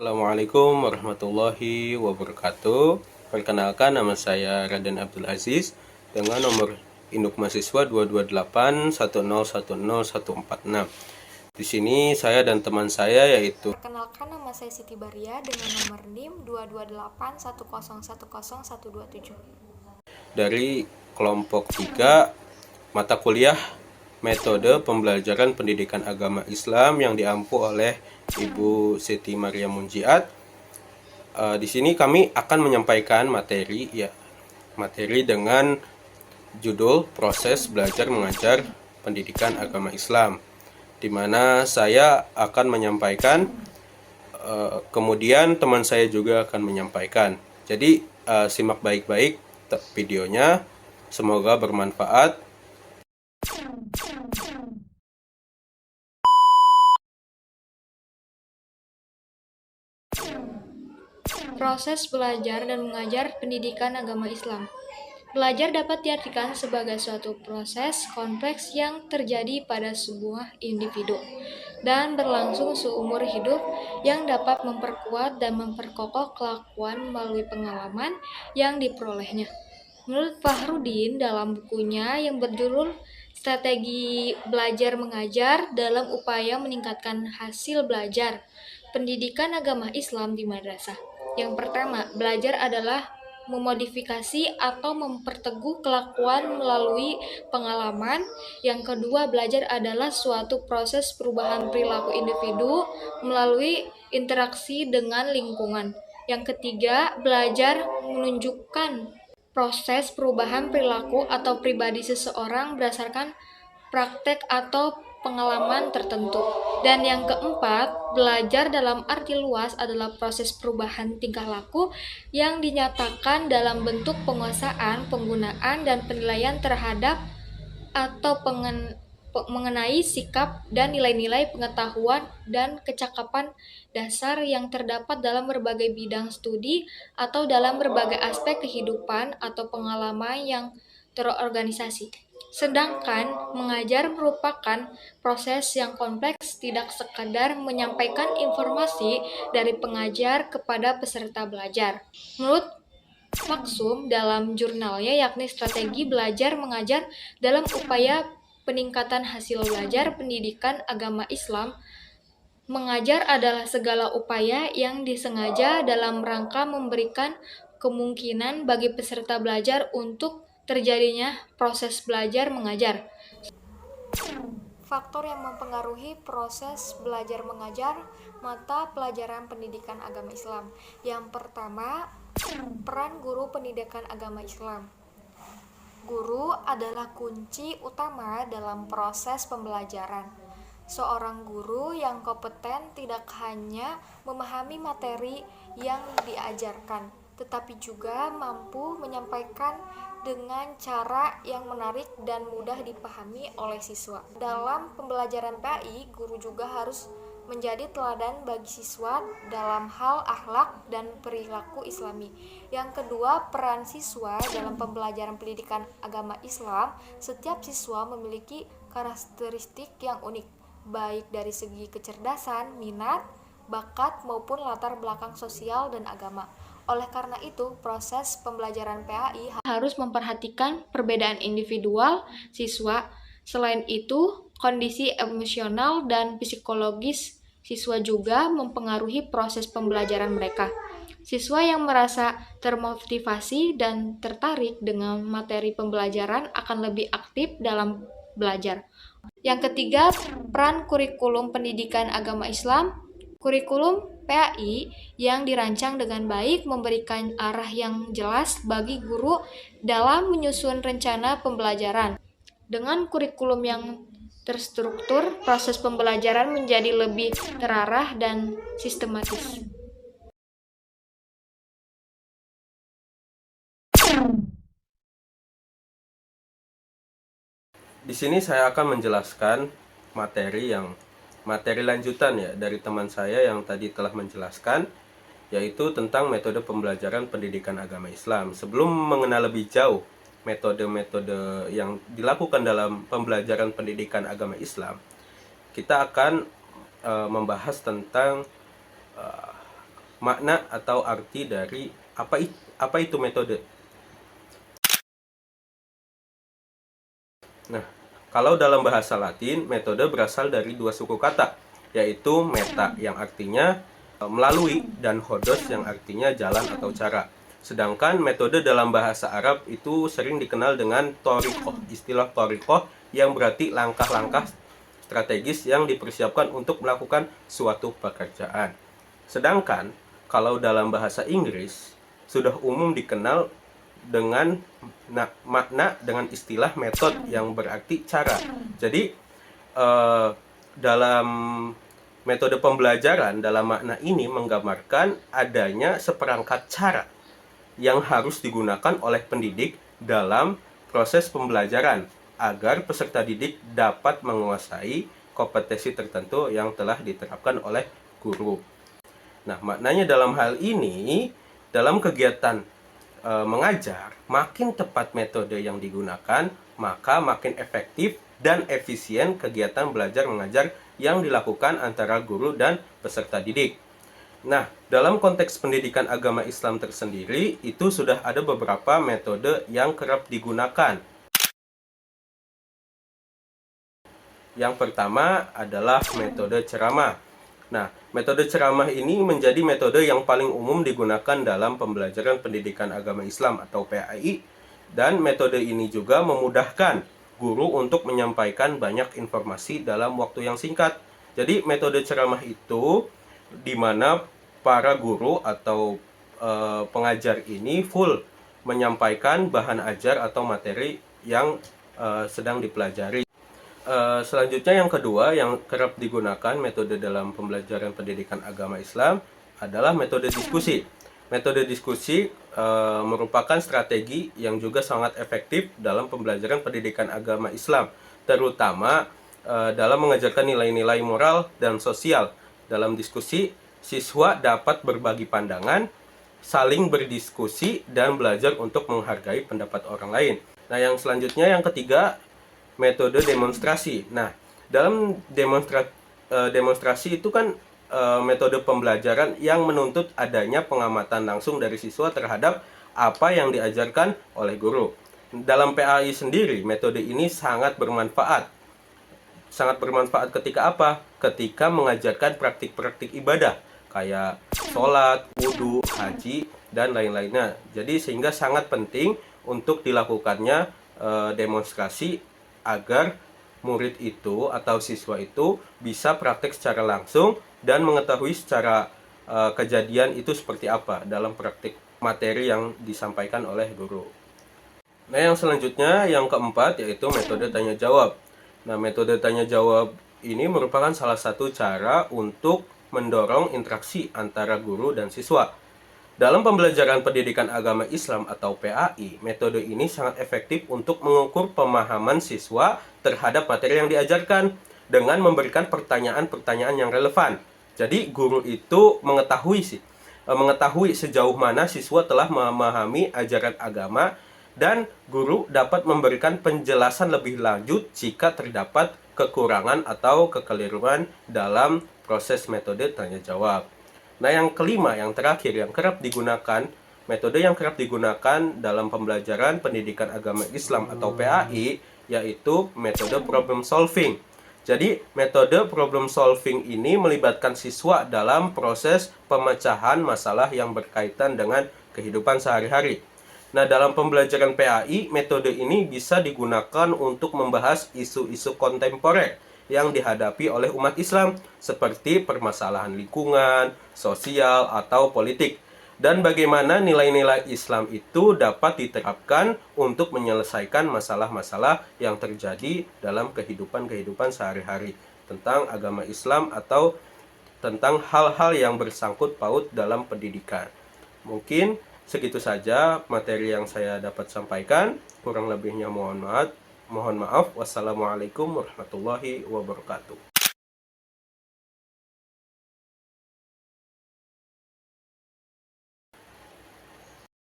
Assalamualaikum warahmatullahi wabarakatuh. Perkenalkan, nama saya Raden Abdul Aziz dengan nomor induk mahasiswa 22810104146. Di sini saya dan teman saya yaitu Perkenalkan, nama saya Siti Baria dengan nomor NIM 22810101127 dari kelompok 3 mata kuliah Metode Pembelajaran Pendidikan Agama Islam yang diampu oleh Ibu Siti Maria Munjiat. Di sini kami akan menyampaikan materi dengan judul Proses Belajar Mengajar Pendidikan Agama Islam, di mana saya akan menyampaikan, kemudian teman saya juga akan menyampaikan. Jadi simak baik-baik videonya, semoga bermanfaat. Proses belajar dan mengajar pendidikan agama Islam. Belajar dapat diartikan sebagai suatu proses kompleks yang terjadi pada sebuah individu dan berlangsung seumur hidup yang dapat memperkuat dan memperkokoh kelakuan melalui pengalaman yang diperolehnya. Menurut Fahrudin dalam bukunya yang berjudul Strategi Belajar Mengajar dalam Upaya Meningkatkan Hasil Belajar Pendidikan Agama Islam di Madrasah. Yang pertama, belajar adalah memodifikasi atau memperteguh kelakuan melalui pengalaman. Yang kedua, belajar adalah suatu proses perubahan perilaku individu melalui interaksi dengan lingkungan. Yang ketiga, belajar menunjukkan proses perubahan perilaku atau pribadi seseorang berdasarkan praktek atau pengalaman tertentu. Dan yang keempat, belajar dalam arti luas adalah proses perubahan tingkah laku yang dinyatakan dalam bentuk penguasaan, penggunaan, dan penilaian terhadap atau mengenai sikap dan nilai-nilai pengetahuan dan kecakapan dasar yang terdapat dalam berbagai bidang studi atau dalam berbagai aspek kehidupan atau pengalaman yang terorganisasi. Sedangkan mengajar merupakan proses yang kompleks, tidak sekadar menyampaikan informasi dari pengajar kepada peserta belajar. Menurut Maksum dalam jurnalnya, yakni Strategi Belajar Mengajar dalam Upaya Peningkatan Hasil Belajar Pendidikan Agama Islam, mengajar adalah segala upaya yang disengaja dalam rangka memberikan kemungkinan bagi peserta belajar untuk terjadinya proses belajar mengajar. Faktor yang mempengaruhi proses belajar mengajar mata pelajaran pendidikan agama Islam. Yang pertama, peran guru pendidikan agama Islam. Guru adalah kunci utama dalam proses pembelajaran. Seorang guru yang kompeten tidak hanya memahami materi yang diajarkan, tetapi juga mampu menyampaikan dengan cara yang menarik dan mudah dipahami oleh siswa. Dalam pembelajaran PAI, guru juga harus menjadi teladan bagi siswa dalam hal akhlak dan perilaku Islami. Yang kedua, peran siswa dalam pembelajaran pendidikan agama Islam. Setiap siswa memiliki karakteristik yang unik, baik dari segi kecerdasan, minat, bakat, maupun latar belakang sosial dan agama. Oleh karena itu, proses pembelajaran PAI harus memperhatikan perbedaan individual siswa. Selain itu, kondisi emosional dan psikologis siswa juga mempengaruhi proses pembelajaran mereka. Siswa yang merasa termotivasi dan tertarik dengan materi pembelajaran akan lebih aktif dalam belajar. Yang ketiga, peran kurikulum pendidikan agama Islam. Kurikulum PAI yang dirancang dengan baik memberikan arah yang jelas bagi guru dalam menyusun rencana pembelajaran. Dengan kurikulum yang terstruktur, proses pembelajaran menjadi lebih terarah dan sistematis. Di sini saya akan menjelaskan materi lanjutan ya dari teman saya yang tadi telah menjelaskan, yaitu tentang metode pembelajaran pendidikan agama Islam. Sebelum mengenal lebih jauh metode-metode yang dilakukan dalam pembelajaran pendidikan agama Islam, kita akan membahas tentang makna atau arti dari apa itu metode. Nah, kalau dalam bahasa Latin, metode berasal dari dua suku kata, yaitu meta yang artinya melalui dan hodos yang artinya jalan atau cara. Sedangkan metode dalam bahasa Arab itu sering dikenal dengan torikoh, istilah torikoh yang berarti langkah-langkah strategis yang dipersiapkan untuk melakukan suatu pekerjaan. Sedangkan kalau dalam bahasa Inggris sudah umum dikenal dengan makna dengan istilah metode yang berarti cara. Jadi dalam metode pembelajaran dalam makna ini menggambarkan adanya seperangkat cara yang harus digunakan oleh pendidik dalam proses pembelajaran agar peserta didik dapat menguasai kompetensi tertentu yang telah diterapkan oleh guru. Nah, maknanya dalam hal ini, dalam kegiatan mengajar, makin tepat metode yang digunakan, maka makin efektif dan efisien kegiatan belajar mengajar yang dilakukan antara guru dan peserta didik. Nah, dalam konteks pendidikan agama Islam tersendiri, itu sudah ada beberapa metode yang kerap digunakan. Yang pertama adalah metode ceramah. Nah, metode ceramah ini menjadi metode yang paling umum digunakan dalam pembelajaran pendidikan agama Islam atau PAI, dan metode ini juga memudahkan guru untuk menyampaikan banyak informasi dalam waktu yang singkat. Jadi, metode ceramah itu di mana para guru atau pengajar ini full menyampaikan bahan ajar atau materi yang sedang dipelajari. Selanjutnya yang kedua yang kerap digunakan metode dalam pembelajaran pendidikan agama Islam adalah metode diskusi. Metode diskusi merupakan strategi yang juga sangat efektif dalam pembelajaran pendidikan agama Islam, terutama dalam mengajarkan nilai-nilai moral dan sosial. Dalam diskusi, siswa dapat berbagi pandangan, saling berdiskusi, dan belajar untuk menghargai pendapat orang lain. Nah, yang selanjutnya yang ketiga, metode demonstrasi. Nah, dalam demonstrasi itu kan metode pembelajaran yang menuntut adanya pengamatan langsung dari siswa terhadap apa yang diajarkan oleh guru. Dalam PAI sendiri, metode ini sangat bermanfaat. Sangat bermanfaat ketika apa? Ketika mengajarkan praktik-praktik ibadah, kayak sholat, wudhu, haji, dan lain-lainnya. Jadi sehingga sangat penting untuk dilakukannya demonstrasi agar murid itu atau siswa itu bisa praktek secara langsung dan mengetahui secara kejadian itu seperti apa dalam praktik materi yang disampaikan oleh guru. Nah, yang selanjutnya yang keempat yaitu metode tanya jawab. Nah, metode tanya jawab ini merupakan salah satu cara untuk mendorong interaksi antara guru dan siswa. Dalam pembelajaran pendidikan agama Islam atau PAI, metode ini sangat efektif untuk mengukur pemahaman siswa terhadap materi yang diajarkan dengan memberikan pertanyaan-pertanyaan yang relevan. Jadi guru itu mengetahui sejauh mana siswa telah memahami ajaran agama, dan guru dapat memberikan penjelasan lebih lanjut jika terdapat kekurangan atau kekeliruan dalam proses metode tanya jawab. Nah, yang kelima, yang terakhir, yang kerap digunakan, metode yang kerap digunakan dalam pembelajaran pendidikan agama Islam atau PAI, yaitu metode problem solving. Jadi, metode problem solving ini melibatkan siswa dalam proses pemecahan masalah yang berkaitan dengan kehidupan sehari-hari. Nah, dalam pembelajaran PAI, metode ini bisa digunakan untuk membahas isu-isu kontemporer yang dihadapi oleh umat Islam seperti permasalahan lingkungan, sosial, atau politik, dan bagaimana nilai-nilai Islam itu dapat diterapkan untuk menyelesaikan masalah-masalah yang terjadi dalam kehidupan sehari-hari tentang agama Islam atau tentang hal-hal yang bersangkut paut dalam pendidikan. Mungkin segitu saja materi yang saya dapat sampaikan. Kurang lebihnya mohon maaf. Wassalamualaikum warahmatullahi wabarakatuh.